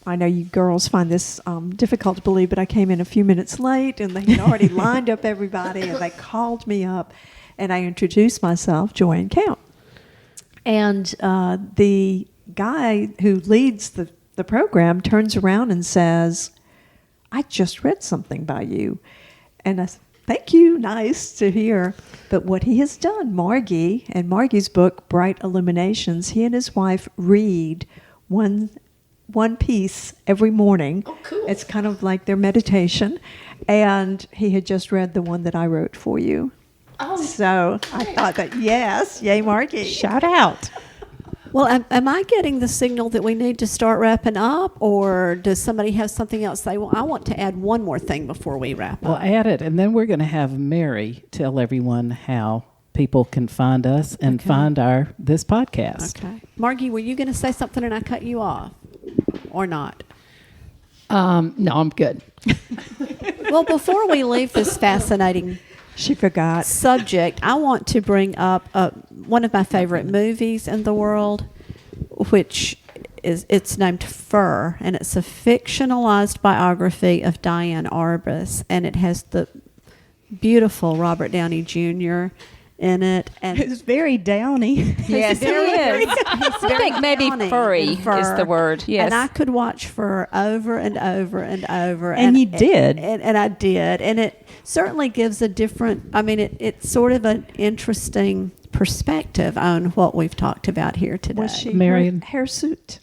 I know you girls find this difficult to believe, but I came in a few minutes late, and they had already lined up everybody, and they called me up, and I introduced myself, Joanne Count. And the guy who leads the program turns around and says, I just read something by you. And I said, thank you, nice to hear. But what he has done, Margie, and Margie's book, Bright Illuminations, he and his wife read one piece every morning. Oh, cool. It's kind of like their meditation. And he had just read the one that I wrote for you. Oh, so I thought that, yes, yay, Margie. Shout out. Well, am I getting the signal that we need to start wrapping up, or does somebody have something else they want? I want to add one more thing before we wrap Well, up. add it, and then we're going to have Mary tell everyone how people can find us and find this podcast. Okay. Margie, were you going to say something and I cut you off, or not? No, I'm good. Well, before we leave this fascinating She forgot. subject, I want to bring up one of my favorite movies in the world, which it's named Fur, and it's a fictionalized biography of Diane Arbus, and it has the beautiful Robert Downey Jr. in it, and It's very downy. Yes, it is. I think maybe furry is the word. Yes. And I could watch Fur over and over and over. And you did. And I did. And it certainly gives a different, it's sort of an interesting perspective on what we've talked about here today. Was she Marian? her hairsuit?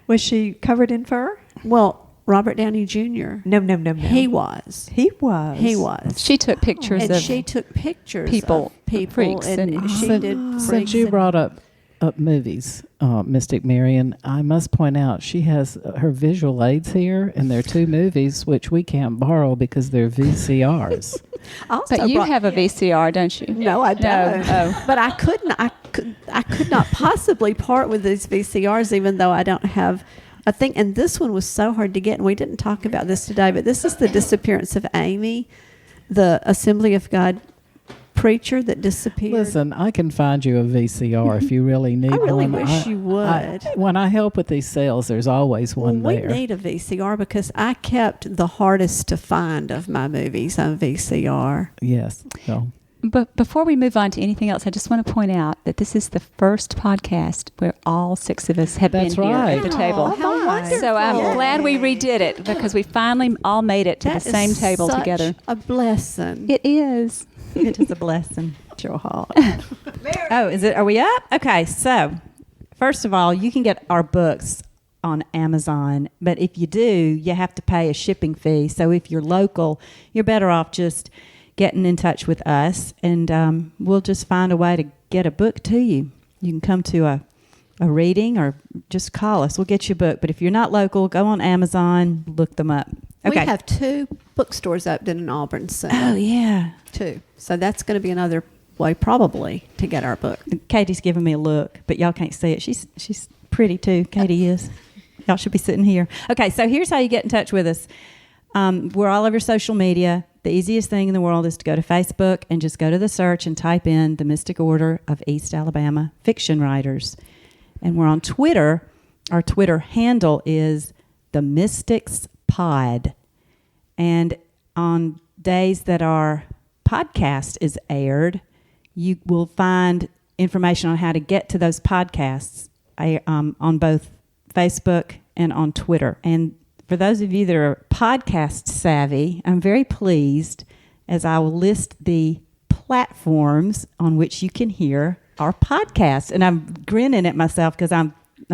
Was she covered in fur? Well, Robert Downey Jr. No. He was. He was. He was. she took pictures And of she took pictures people, of people, freaks, and and- she did freaks. Since you and- brought up movies, Mystic Marian, I must point out she has her visual aids here, and there are 2 movies which we can't borrow because they're VCRs. I also But you brought- have a VCR, don't you? No, I don't. Oh. But I could not possibly part with these VCRs, even though I don't have a thing. And this one was so hard to get, and we didn't talk about this today. But this is the disappearance of Amy, the Assembly of God preacher that disappeared? Listen, I can find you a VCR if you really need I really one. wish you would. When I help with these sales, there's always one we there. need a VCR because I kept the hardest to find of my movies on VCR. Yes. So. But before we move on to anything else, I just want to point out that this is the first podcast where all 6 of us have That's been here right. at the table. Oh, how wonderful. So I'm glad we redid it because we finally all made it to That the same is table such together. a blessing. It is. It is a blessing. Your heart. Oh, is it? Are we up? Okay. So, first of all, you can get our books on Amazon, but if you do, you have to pay a shipping fee. So, if you're local, you're better off just getting in touch with us, and we'll just find a way to get a book to you. You can come to a reading or just call us. We'll get you a book. But if you're not local, go on Amazon, look them up. Okay. We have 2 bookstores open in Auburn soon. Oh, yeah. 2. So that's going to be another way probably to get our book. Katie's giving me a look, but y'all can't see it. She's pretty too. Katie is. Y'all should be sitting here. Okay, so here's how you get in touch with us. We're all over social media. The easiest thing in the world is to go to Facebook and just go to the search and type in the Mystic Order of East Alabama Fiction Writers. And we're on Twitter. Our Twitter handle is the Mystics Pod. And on days that our podcast is aired, you will find information on how to get to those podcasts on both Facebook and on Twitter. And for those of you that are podcast savvy, I'm very pleased as I will list the platforms on which you can hear our podcast. And I'm grinning at myself because I'm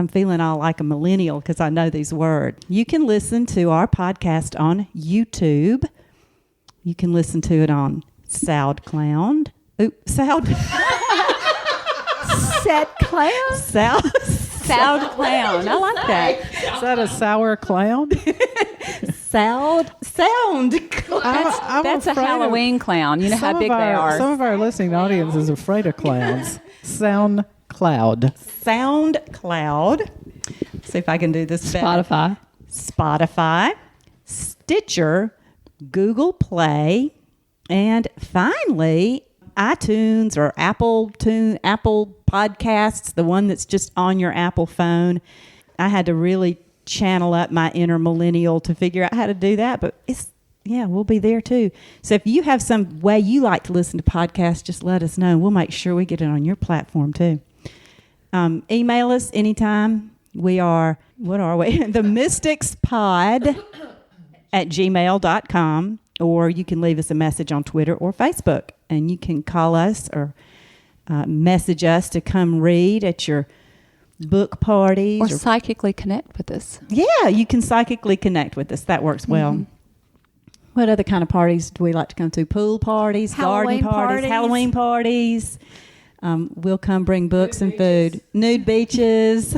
feeling all like a millennial because I know these words. You can listen to our podcast on YouTube. You can listen to it on SoundCloud. Sound clown. I like that. Is that a sour clown? Sound. That's a Halloween clown. You know how big they are. Some of our listening audience is afraid of clowns. SoundCloud. See if I can do this better. Spotify, Stitcher, Google Play, and finally iTunes or Apple Podcasts, the one that's just on your Apple phone. I had to really channel up my inner millennial to figure out how to do that, but we'll be there too. So if you have some way you like to listen to podcasts, just let us know. We'll make sure we get it on your platform too. Email us anytime. We are, what are we? The mysticspod@gmail.com, or you can leave us a message on Twitter or Facebook, and you can call us or message us to come read at your book parties. Or psychically connect with us. Yeah, you can psychically connect with us. That works well. Mm-hmm. What other kind of parties do we like to come to? Pool parties, garden parties, Halloween parties. We'll come bring books and food. Nude beaches.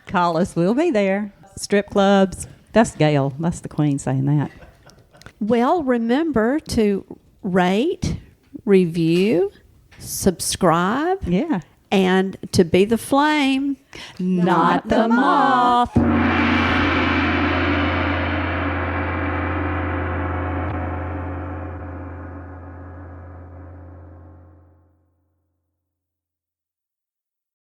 Call us. We'll be there. Strip clubs. That's Gail. That's the queen saying that. Well, remember to rate, review, subscribe. Yeah. And to be the flame, not the moth.